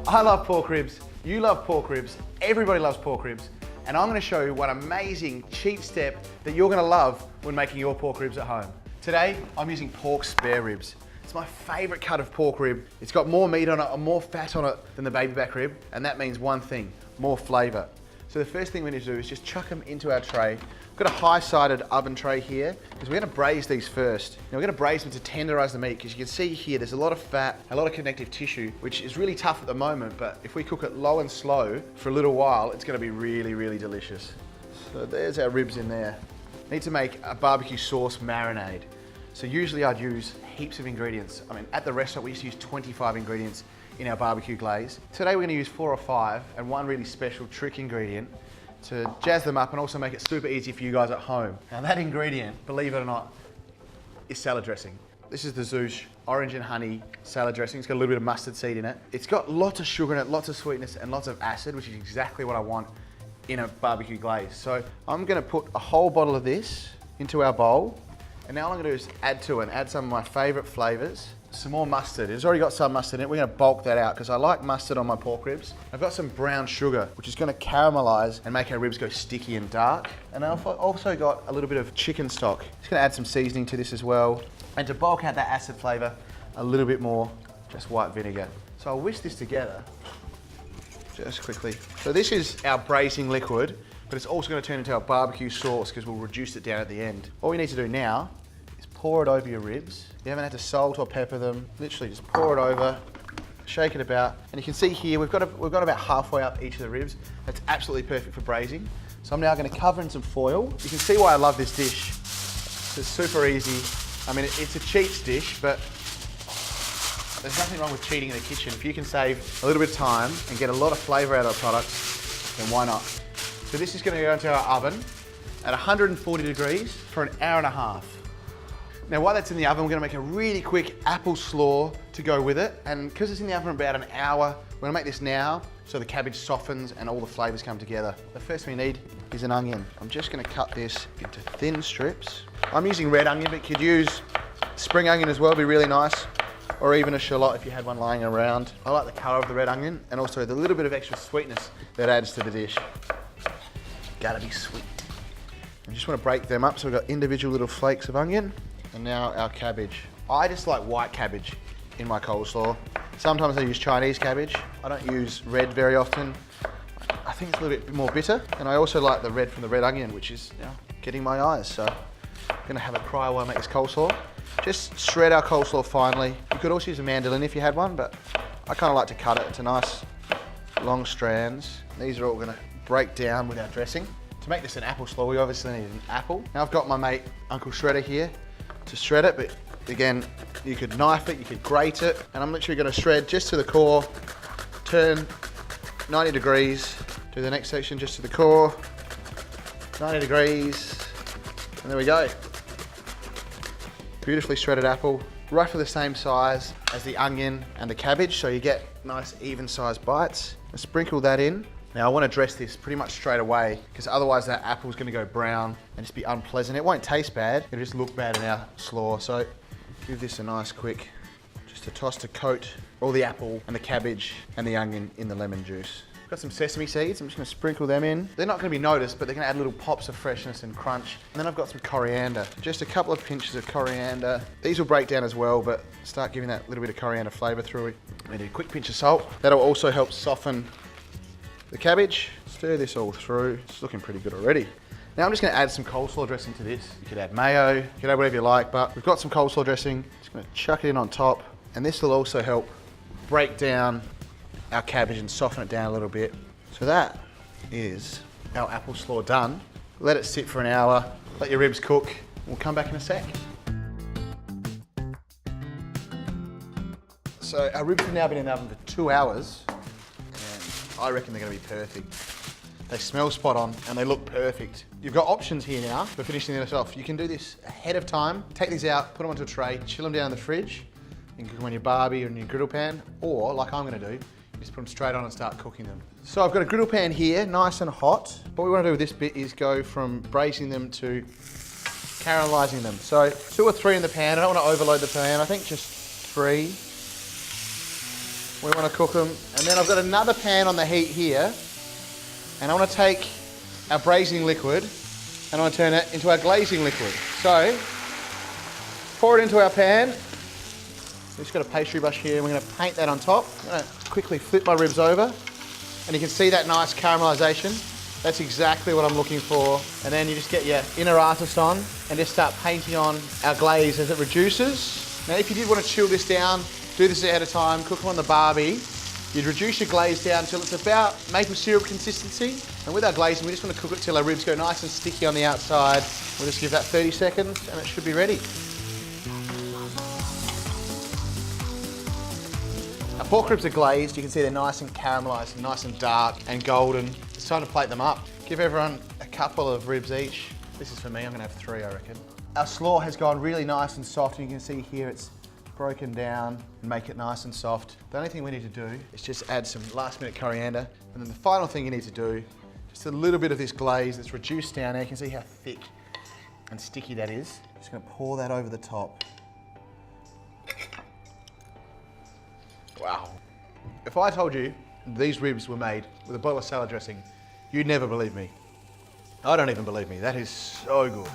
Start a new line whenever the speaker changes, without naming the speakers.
I love pork ribs, you love pork ribs, everybody loves pork ribs, and I'm gonna show you one amazing, cheap step that you're gonna love when making your pork ribs at home. Today, I'm using pork spare ribs. It's my favorite cut of pork rib. It's got more meat on it and more fat on it than the baby back rib, and that means one thing, more flavor. So the first thing we need to do is just chuck them into our tray. We've got a high-sided oven tray here because we're gonna braise these first. Now we're gonna braise them to tenderize the meat because you can see here there's a lot of fat, a lot of connective tissue, which is really tough at the moment, but if we cook it low and slow for a little while, it's gonna be really, really delicious. So there's our ribs in there. Need to make a barbecue sauce marinade. So usually I'd use heaps of ingredients. I mean, at the restaurant we used to use 25 ingredients in our barbecue glaze. Today we're gonna use 4 or 5 and one really special trick ingredient to jazz them up and also make it super easy for you guys at home. Now that ingredient, believe it or not, is salad dressing. This is the Zoosh orange and honey salad dressing. It's got a little bit of mustard seed in it. It's got lots of sugar in it, lots of sweetness and lots of acid, which is exactly what I want in a barbecue glaze. So I'm gonna put a whole bottle of this into our bowl. And now all I'm gonna do is add some of my favorite flavors. Some more mustard. It's already got some mustard in it. We're gonna bulk that out because I like mustard on my pork ribs. I've got some brown sugar, which is gonna caramelize and make our ribs go sticky and dark. And I've also got a little bit of chicken stock. Just gonna add some seasoning to this as well. And to bulk out that acid flavor, a little bit more, just white vinegar. So I'll whisk this together, just quickly. So this is our braising liquid, but it's also gonna turn into our barbecue sauce because we'll reduce it down at the end. All you need to do now is pour it over your ribs. You haven't had to salt or pepper them. Literally just pour it over, shake it about. And you can see here, we've got about halfway up each of the ribs. That's absolutely perfect for braising. So I'm now gonna cover in some foil. You can see why I love this dish. It's super easy. I mean, it's a cheap dish, but there's nothing wrong with cheating in the kitchen. If you can save a little bit of time and get a lot of flavor out of the product, then why not? So this is gonna go into our oven at 140 degrees for an hour and a half. Now while that's in the oven, we're gonna make a really quick apple slaw to go with it. And because it's in the oven about an hour, we're gonna make this now so the cabbage softens and all the flavors come together. The first thing we need is an onion. I'm just gonna cut this into thin strips. I'm using red onion, but you could use spring onion as well, it'd be really nice. Or even a shallot if you had one lying around. I like the color of the red onion and also the little bit of extra sweetness that adds to the dish. Gotta be sweet. I just want to break them up so we've got individual little flakes of onion. And now our cabbage. I just like white cabbage in my coleslaw. Sometimes I use Chinese cabbage. I don't use red very often. I think it's a little bit more bitter. And I also like the red from the red onion, which is getting my eyes. So I'm gonna have a cry while I make this coleslaw. Just shred our coleslaw finely. You could also use a mandolin if you had one, but I kind of like to cut it into nice long strands. These are all gonna break down with our dressing. To make this an apple slaw, we obviously need an apple. Now I've got my mate, Uncle Shredder here to shred it, but again, you could knife it, you could grate it, and I'm literally gonna shred just to the core, turn 90 degrees, do the next section just to the core, 90 degrees, and there we go. Beautifully shredded apple, roughly the same size as the onion and the cabbage, so you get nice even sized bites. And sprinkle that in. Now I want to dress this pretty much straight away because otherwise that apple's going to go brown and just be unpleasant. It won't taste bad, it'll just look bad in our slaw. So give this a nice quick, just a toss to coat all the apple and the cabbage and the onion in the lemon juice. Got some sesame seeds, I'm just going to sprinkle them in. They're not going to be noticed, but they're going to add little pops of freshness and crunch. And then I've got some coriander, just a couple of pinches of coriander. These will break down as well, but start giving that little bit of coriander flavour through it. And a quick pinch of salt. That'll also help soften the cabbage. Stir this all through. It's looking pretty good already. Now I'm just going to add some coleslaw dressing to this. You could add mayo, you could add whatever you like, but we've got some coleslaw dressing. Just going to chuck it in on top. And this will also help break down our cabbage and soften it down a little bit. So that is our apple slaw done. Let it sit for an hour, let your ribs cook. We'll come back in a sec. So our ribs have now been in the oven for 2 hours, and I reckon they're gonna be perfect. They smell spot on and they look perfect. You've got options here now for finishing this off. You can do this ahead of time, take these out, put them onto a tray, chill them down in the fridge. You can cook them on your barbie or in your griddle pan, or like I'm gonna do, you just put them straight on and start cooking them. So I've got a griddle pan here, nice and hot. What we wanna do with this bit is go from braising them to caramelizing them. So 2 or 3 in the pan. I don't wanna overload the pan. I think just 3. We want to cook them. And then I've got another pan on the heat here. And I want to take our braising liquid and I want to turn it into our glazing liquid. So, pour it into our pan. We've just got a pastry brush here and we're going to paint that on top. I'm going to quickly flip my ribs over and you can see that nice caramelisation. That's exactly what I'm looking for. And then you just get your inner artist on and just start painting on our glaze as it reduces. Now if you did want to chill this down, do this ahead of time, cook them on the barbie, you'd reduce your glaze down until it's about maple syrup consistency. And with our glazing, we just want to cook it till our ribs go nice and sticky on the outside. We'll just give that 30 seconds and it should be ready. Our pork ribs are glazed. You can see they're nice and caramelised, nice and dark and golden. It's time to plate them up. Give everyone a couple of ribs each. This is for me, I'm gonna have 3, I reckon. Our slaw has gone really nice and soft, and you can see here it's broken down and make it nice and soft. The only thing we need to do is just add some last minute coriander. And then the final thing you need to do, just a little bit of this glaze that's reduced down there. You can see how thick and sticky that is. Just gonna pour that over the top. Wow. If I told you these ribs were made with a bottle of salad dressing, you'd never believe me. I don't even believe me. That is so good.